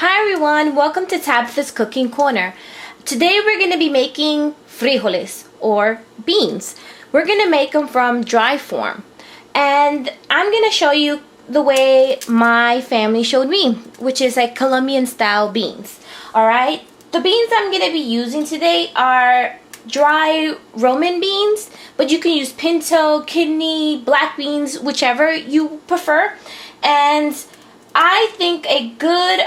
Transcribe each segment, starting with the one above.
Hi everyone, welcome to Tabitha's Cooking Corner. Today we're going to be making frijoles or beans. We're going to make them from dry form. And I'm going to show you the way my family showed me, which is like Colombian style beans. Alright, the beans I'm going to be using today are dry Roman beans, but you can use pinto, kidney, black beans, whichever you prefer. And I think a good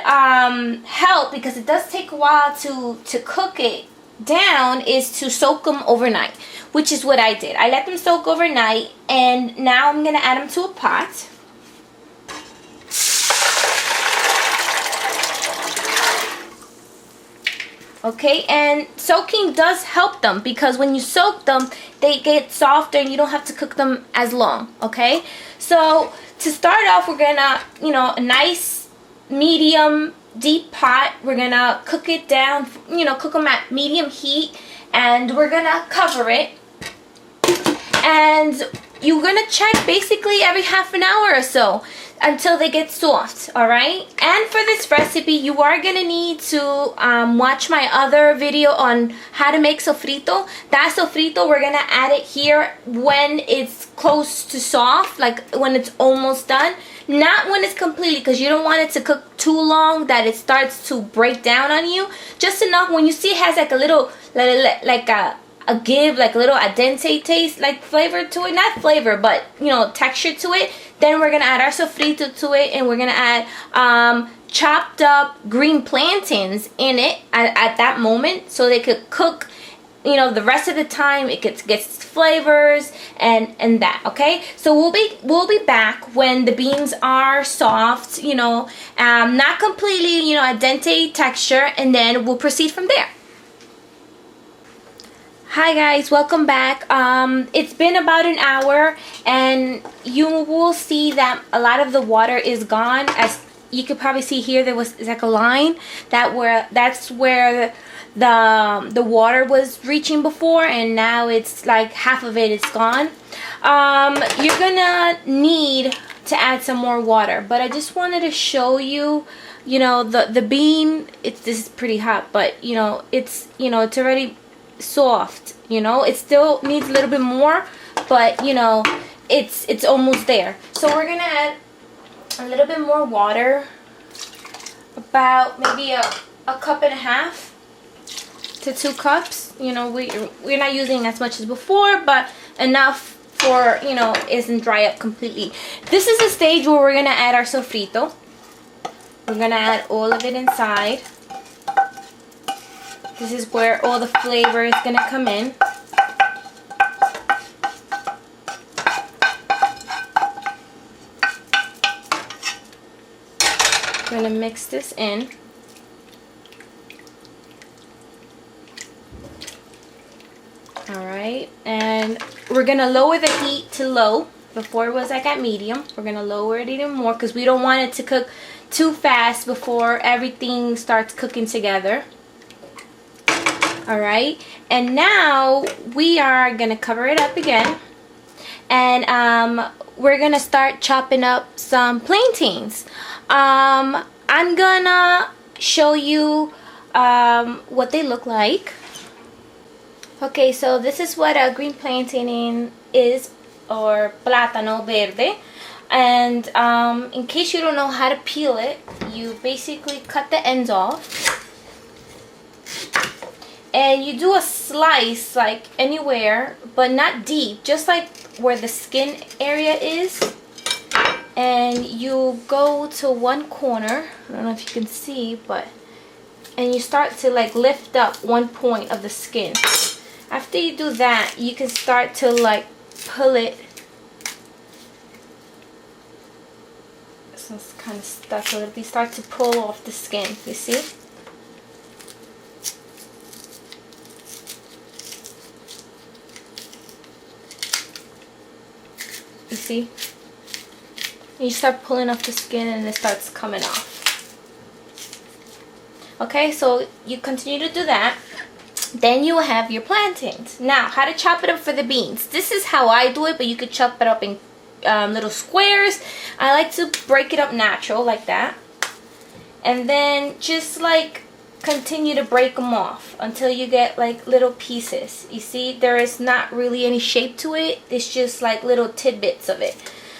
help, because it does take a while to cook it down, is to soak them overnight, which is what I did. I let them soak overnight, and now I'm going to add them to a pot. Okay, and soaking does help them because when you soak them, they get softer and you don't have to cook them as long, okay? So to start off, we're gonna, a nice medium deep pot. We're gonna cook it down, cook them at medium heat, and we're gonna cover it. And you're gonna check basically every half an hour or so until they get soft, alright? And for this recipe, you are gonna need to watch my other video on how to make sofrito. That sofrito, we're gonna add it here when it's close to soft, like when it's almost done. Not when it's completely, because you don't want it to cook too long that it starts to break down on you. Just enough when you see it has like a little, like a give, like a little al dente taste, like flavor to it. Not flavor, but texture to it. Then we're gonna add our sofrito to it, and we're gonna add chopped up green plantains in it at that moment, so they could cook the rest of the time. It gets flavors and that. Okay, so we'll be back when the beans are soft, not completely al dente texture, and then we'll proceed from there. Hi guys, welcome back. It's been about an hour, and you will see that a lot of the water is gone. As you could probably see here, it's like a line that's where the water was reaching before, and now it's like half of it is gone. You're gonna need to add some more water, but I just wanted to show you, the bean. This is pretty hot, but it's already soft. It still needs a little bit more, but it's almost there. So we're gonna add a little bit more water, about maybe a cup and a half to 2 cups. We're not using as much as before, but enough for it isn't dry up completely. This is the stage where we're gonna add our sofrito. We're gonna add all of it inside. This is where all the flavor is going to come in. I'm going to mix this in. Alright, and we're going to lower the heat to low. Before it was like at medium. We're going to lower it even more because we don't want it to cook too fast before everything starts cooking together. Alright, and now we are going to cover it up again, and we're going to start chopping up some plantains. I'm going to show you what they look like. Okay, so this is what a green plantain is, or plátano verde. And in case you don't know how to peel it, you basically cut the ends off. And you do a slice like anywhere, but not deep, just like where the skin area is. And you go to one corner, I don't know if you can see, and you start to like lift up one point of the skin. After you do that, you can start to like pull it. So it's kind of stuck, so you start to pull off the skin, you see? You see? You start pulling off the skin and it starts coming off. Okay, so you continue to do that. Then you have your plantains. Now, how to chop it up for the beans. This is how I do it, but you could chop it up in little squares. I like to break it up natural like that. and then just like continue to break them off until you get like little pieces. You see, there is not really any shape to it. It's just like little tidbits of it.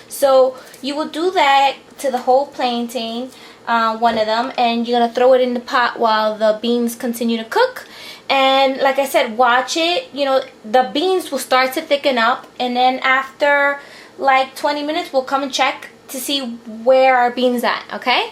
So you will do that to the whole plantain, one of them, and you're gonna throw it in the pot while the beans continue to cook. And like I said, watch it. You know, the beans will start to thicken up, and then after like 20 minutes we'll come and check to see where our beans at. Okay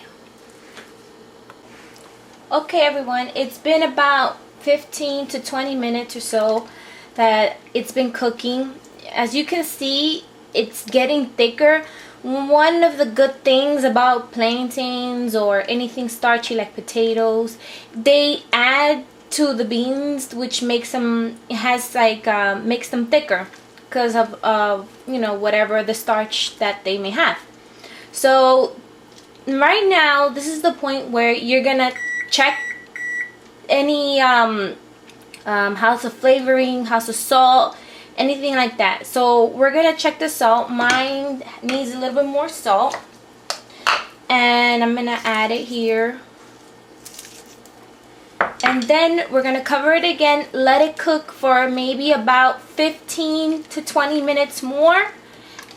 everyone, it's been about 15 to 20 minutes or so that it's been cooking. As you can see, it's getting thicker. One of the good things about plantains or anything starchy like potatoes, they add to the beans, which makes them, makes them thicker because of you know, whatever the starch that they may have. So right now, this is the point where you're gonna check any house of flavoring, house of salt, anything like that. So we're gonna check the salt. Mine needs a little bit more salt, and I'm gonna add it here. And then we're gonna cover it again, let it cook for maybe about 15 to 20 minutes more.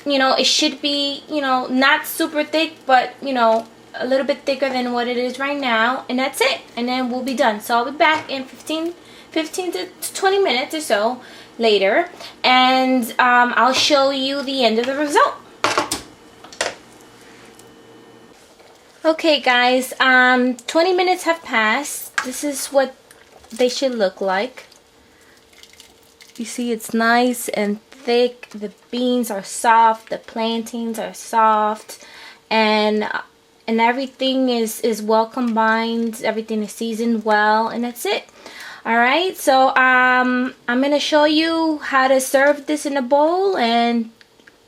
You know, it should be, you know, not super thick, but you know, a little bit thicker than what it is right now, and that's it. And then we'll be done. So I'll be back in 15 to 20 minutes or so later, and I'll show you the end of the result. Okay guys, 20 minutes have passed. This is what they should look like. You see, it's nice and thick. The beans are soft, the plantains are soft, and everything is well combined. Everything is seasoned well, and that's it. All right, so I'm gonna show you how to serve this in a bowl and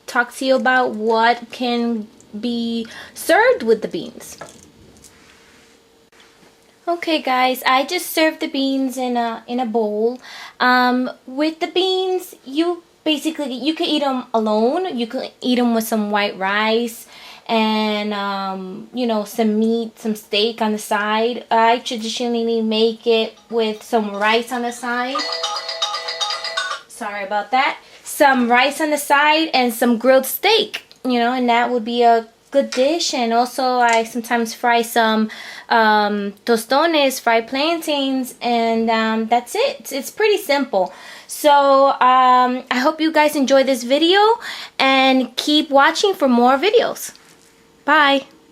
talk to you about what can be served with the beans. Okay guys, I just served the beans in a bowl. With the beans, you can eat them alone. You can eat them with some white rice and you know, some meat, some steak on the side. I traditionally make it with some rice on the side. Sorry about that. Some rice on the side and some grilled steak, you know, and that would be a good dish. And also I sometimes fry some tostones, fried plantains, and that's it. It's pretty simple. So I hope you guys enjoy this video and keep watching for more videos. Bye.